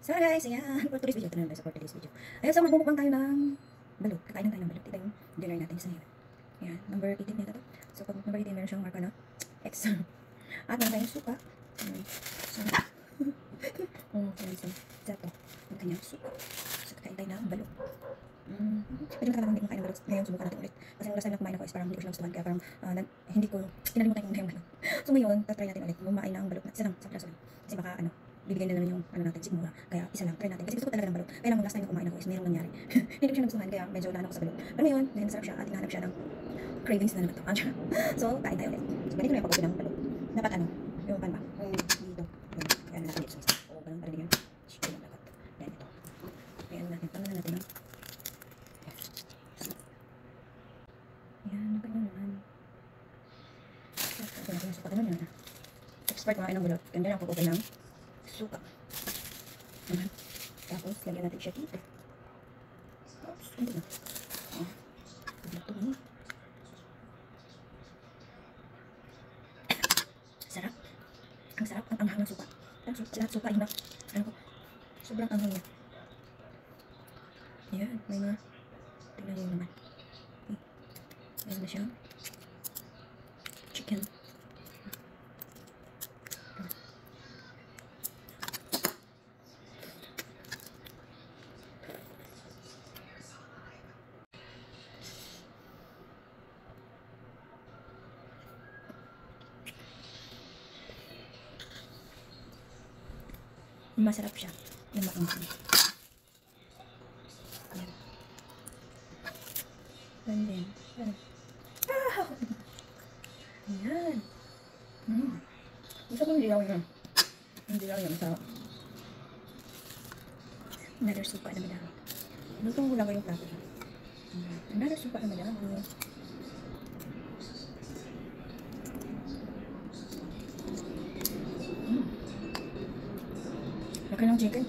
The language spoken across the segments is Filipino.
So guys, ayan, for today's video, ito na guys, for today's video. Ayan, so magbubukbang tayo ng balot. Kakain lang tayo ng balot. Ito yung dinner natin sa ngayon. Ayan, number 18 nito to. So pag number 18, meron siyang marka na X. At meron tayong suka. So, okay, so, ito. Meron tayong suka. So kakain tayo ng balot. Pwede matagal hindi kumakain ng balot. Ngayon, subukan natin ulit. Kasi yung last time na kumain ako is parang hindi ko siya gustuhan. Kaya parang hindi ko, kinalimutan ko na yung balot. So ngayon, try natin ulit. Kumain ng balot na isa lang, sa plaso lang. Kasi baka bibigyan na naman yung natin sigmura. Kaya isa lang, try natin. Kasi gusto ko talaga ng balot. Kaya lang last time na kumain ako is mayroong nangyari. Hindi ko siya nagustuhan, kaya medyo nahanap ko sa balot. Pero ngayon nasarap siya at hinahanap siya ng cravings na naman ito. So, kain tayo ulit. So, ganito na yung pag-uwi ng balot. Dapat yung pan ba? Dito. Kaya natin dito sa isa. O, ganun pala yun. Chicken lang dapat. Yan ito. Kaya natin. Tama na natin yung yan, ganyan naman. Ito natin yung suka. Ganun naman. Expert kumain ng balot. Ganda na pag-uwi ng suka. Tapos, lagyan natin siya dito. Oops, hindi na. Dito mo. Sarap. Ang sarap. Ang anghang ng suka. Lahat suka, inak. Ano ko? Sobrang anghang niya. Ayan, may mga tingnan nyo naman. Ayan na siya. Chicken. Masarap siya. Yung maanghang. Ayan. And then, ayan. Gusto ko yung dilaw yun. Yung dilaw yun, masarap. Another suka na madami. Gusto ko lang yung plato siya. Another suka na madami. Laki ng chicken.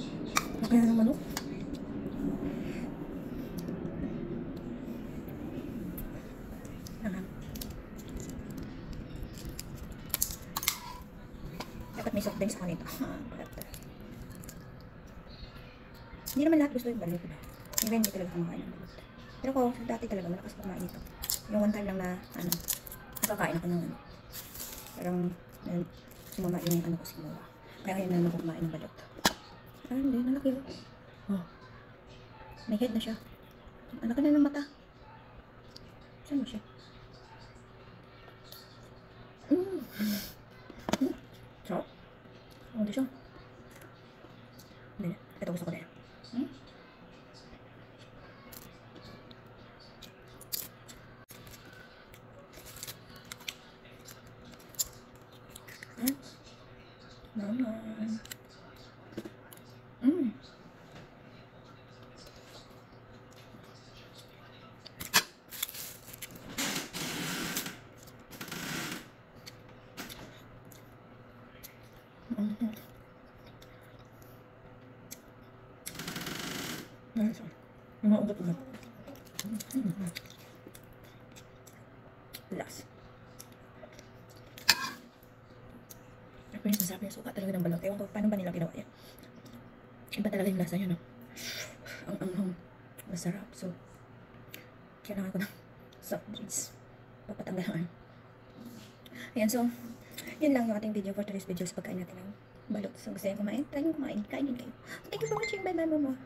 Laki ng manok. Dapat may soft drinks ako nito. Hindi naman lahat gusto yung balot. Even hindi talaga kumakain ng balot. Pero ko, dati talaga malakas ko kumain ito. Yung one time lang na, nakakain ako ng parang, sumama yung ko siguro. Kaya ngayon naman ako kumain ng balot. Hindi, nalaki mo. Oh. May head na siya. Ang laki na ng mata. Saan mo siya? Sarap. Hindi siya. Hindi na. Ito gusto ko na yan. Naman. Yung mga ugat-ugat. Last. Pero masarap yung suka talaga ng balot. Ewan ko paano ba nila ginawa yan. Iba talaga yung lasa niya, no? Ang masarap. So, kailangan ko ng soft drinks. Papatanggalan. Ayan, so, yun lang yung ating video for today's video sa pagkain natin ng balot. So, gusto nyo kumain? Try nyo kumain. Kain din kayo. So, thank you for watching. Bye-bye, mama.